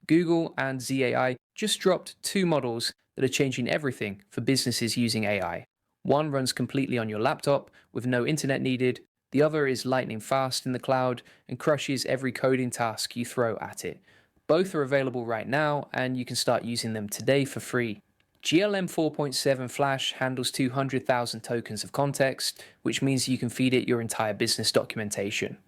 Google and ZAI just dropped two models that are changing everything for businesses using AI. One runs completely on your laptop with no internet needed. The other is lightning fast in the cloud and crushes every coding task you throw at it. Both are available right now, and you can start using them today for free. GLM 4.7 Flash handles 200,000 tokens of context, which means you can feed it your entire business documentation.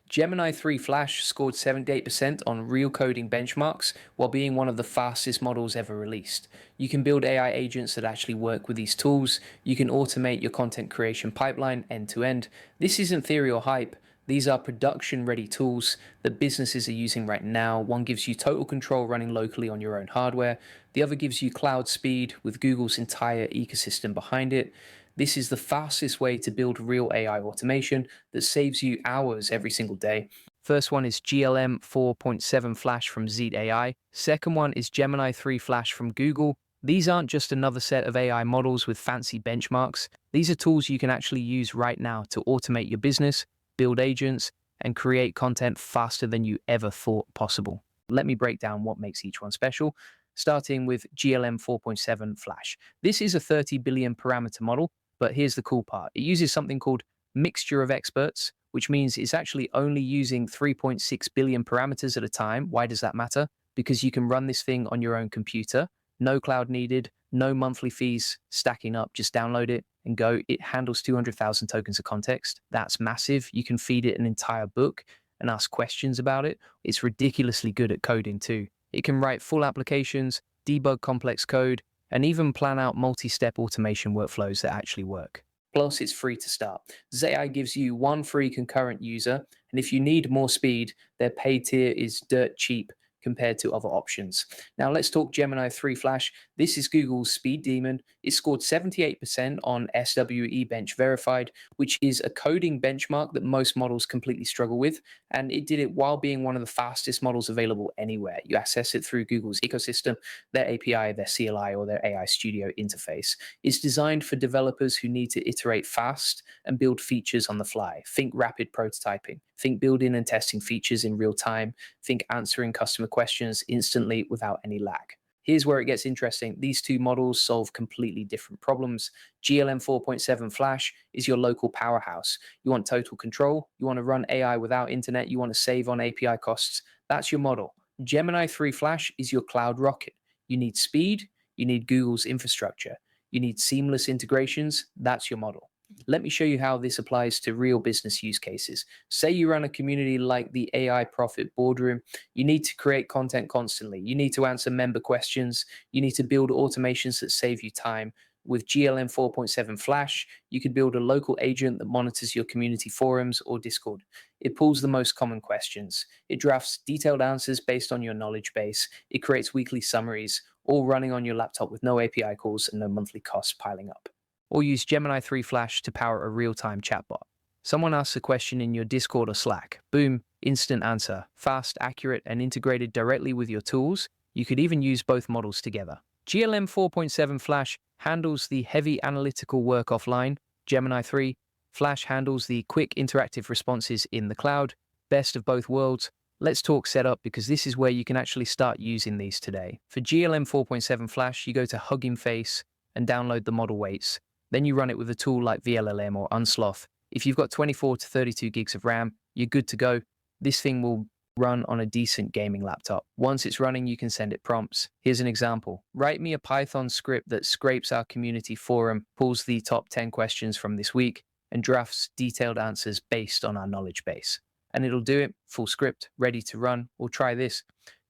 Gemini 3 Flash scored 78% on real coding benchmarks while being one of the fastest models ever released. You can build AI agents that actually work with these tools. You can automate your content creation pipeline end to end. This isn't theory or hype. These are production ready tools that businesses are using right now. One gives you total control running locally on your own hardware. The other gives you cloud speed with Google's entire ecosystem behind it. This is the fastest way to build real AI automation that saves you hours every single day. First one is GLM 4.7 Flash from Zhipu AI. Second one is Gemini 3 Flash from Google. These aren't just another set of AI models with fancy benchmarks. These are tools you can actually use right now to automate your business, build agents, and create content faster than you ever thought possible. Let me break down what makes each one special, starting with GLM 4.7 Flash. This is a 30 billion parameter model, but here's the cool part. It uses something called mixture of experts, which means it's actually only using 3.6 billion parameters at a time. Why does that matter? Because you can run this thing on your own computer, no cloud needed, no monthly fees stacking up, just download it and go. It handles 200,000 tokens of context. That's massive. You can feed it an entire book and ask questions about it. It's ridiculously good at coding too. It can write full applications, debug complex code, and even plan out multi-step automation workflows that actually work. Plus, it's free to start. ZAI gives you one free concurrent user, and if you need more speed, their paid tier is dirt cheap compared to other options. Now let's talk Gemini 3 Flash. This is Google's speed demon. It scored 78% on SWE Bench Verified, which is a coding benchmark that most models completely struggle with, and it did it while being one of the fastest models available anywhere. You access it through Google's ecosystem, their API, their CLI, or their AI Studio interface. It's designed for developers who need to iterate fast and build features on the fly. Think rapid prototyping. Think building and testing features in real time. Think answering customer questions instantly without any lag. Here's where it gets interesting. These two models solve completely different problems. GLM 4.7 Flash is your local powerhouse. You want total control. You want to run AI without internet. You want to save on API costs. That's your model. Gemini 3 Flash is your cloud rocket. You need speed. You need Google's infrastructure. You need seamless integrations. That's your model. Let me show you how this applies to real business use cases. Say you run a community like the AI Profit Boardroom. You need to create content constantly. You need to answer member questions. You need to build automations that save you time. With GLM 4.7 Flash, you could build a local agent that monitors your community forums or Discord. It pulls the most common questions. It drafts detailed answers based on your knowledge base. It creates weekly summaries, all running on your laptop with no API calls and no monthly costs piling up. Or use Gemini 3 Flash to power a real-time chatbot. Someone asks a question in your Discord or Slack. Boom, instant answer. Fast, accurate, and integrated directly with your tools. You could even use both models together. GLM 4.7 Flash handles the heavy analytical work offline. Gemini 3 Flash handles the quick interactive responses in the cloud. Best of both worlds. Let's talk setup, because this is where you can actually start using these today. For GLM 4.7 Flash, you go to Hugging Face and download the model weights. Then you run it with a tool like VLLM or Unsloth. If you've got 24 to 32 gigs of RAM, you're good to go. This thing will run on a decent gaming laptop. Once it's running, you can send it prompts. Here's an example. Write me a Python script that scrapes our community forum, pulls the top 10 questions from this week, and drafts detailed answers based on our knowledge base. And it'll do it, full script, ready to run. Or try this.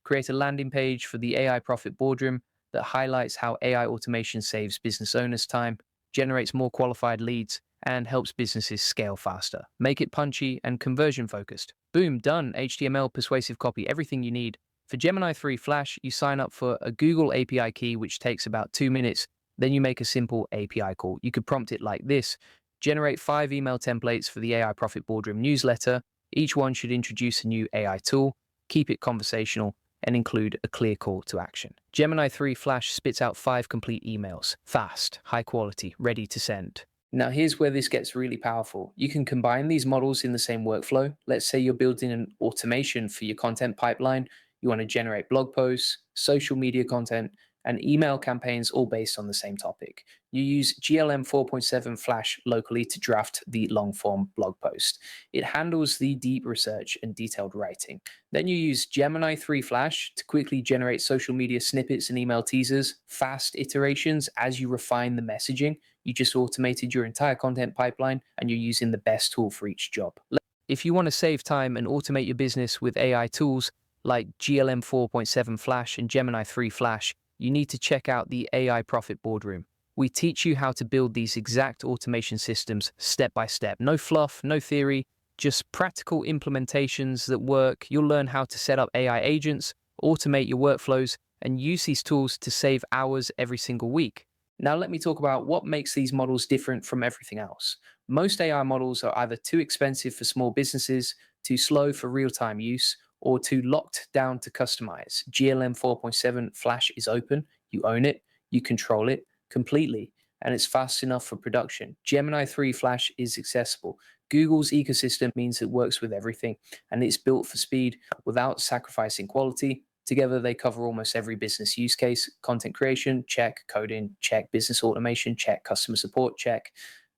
Create a landing page for the AI Profit Boardroom that highlights how AI automation saves business owners time, generates more qualified leads, and helps businesses scale faster. Make it punchy and conversion focused. Boom, done. HTML, persuasive copy, everything you need. For Gemini 3 Flash, you sign up for a Google API key, which takes about 2 minutes. Then you make a simple API call. You could prompt it like this. Generate 5 email templates for the AI Profit Boardroom newsletter. Each one should introduce a new AI tool. Keep it conversational and include a clear call to action. Gemini 3 Flash spits out 5 complete emails. Fast, high quality, ready to send. Now here's where this gets really powerful. You can combine these models in the same workflow. Let's say you're building an automation for your content pipeline. You want to generate blog posts, social media content, and email campaigns all based on the same topic. You use GLM 4.7 Flash locally to draft the long form blog post. It handles the deep research and detailed writing. Then you use Gemini 3 Flash to quickly generate social media snippets and email teasers, fast iterations as you refine the messaging. You just automated your entire content pipeline and you're using the best tool for each job. If you want to save time and automate your business with AI tools like GLM 4.7 Flash and Gemini 3 Flash, you need to check out the AI Profit Boardroom. We teach you how to build these exact automation systems step by step. No fluff, no theory, just practical implementations that work. You'll learn how to set up AI agents, automate your workflows, and use these tools to save hours every single week. Now, let me talk about what makes these models different from everything else. Most AI models are either too expensive for small businesses, too slow for real time use, or too locked down to customize. GLM 4.7 Flash is open, you own it, you control it completely, and it's fast enough for production. Gemini 3 Flash is accessible. Google's ecosystem means it works with everything, and it's built for speed without sacrificing quality. Together, they cover almost every business use case: content creation, check; coding, check; business automation, check; customer support, check.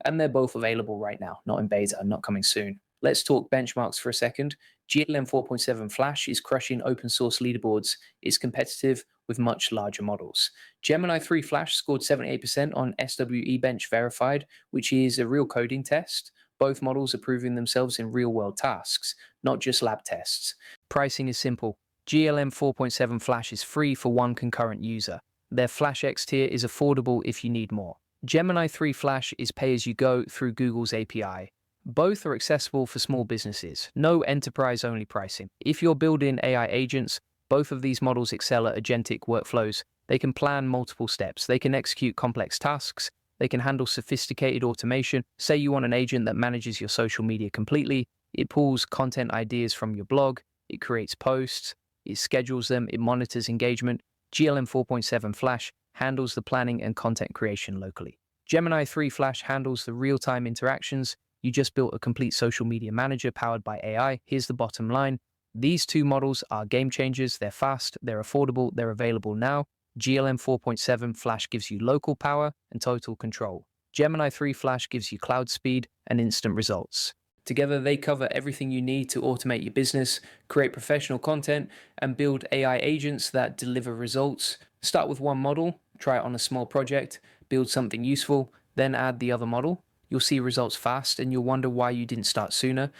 And they're both available right now, not in beta, not coming soon. Let's talk benchmarks for a second. GLM 4.7 Flash is crushing open source leaderboards. It's competitive with much larger models. Gemini 3 Flash scored 78% on SWE Bench Verified, which is a real coding test. Both models are proving themselves in real world tasks, not just lab tests. Pricing is simple. GLM 4.7 Flash is free for one concurrent user. Their Flash X tier is affordable if you need more. Gemini 3 Flash is pay-as-you-go through Google's API. Both are accessible for small businesses, no enterprise-only pricing. If you're building AI agents, both of these models excel at agentic workflows. They can plan multiple steps, they can execute complex tasks, they can handle sophisticated automation. Say you want an agent that manages your social media completely, it pulls content ideas from your blog, it creates posts, it schedules them, it monitors engagement. GLM 4.7 Flash handles the planning and content creation locally. Gemini 3 Flash handles the real-time interactions. You just built a complete social media manager powered by AI. Here's the bottom line. These two models are game changers. They're fast, they're affordable, they're available now. GLM 4.7 Flash gives you local power and total control. Gemini 3 Flash gives you cloud speed and instant results. Together, they cover everything you need to automate your business, create professional content, and build AI agents that deliver results. Start with one model, try it on a small project, build something useful, then add the other model. You'll see results fast and you'll wonder why you didn't start sooner.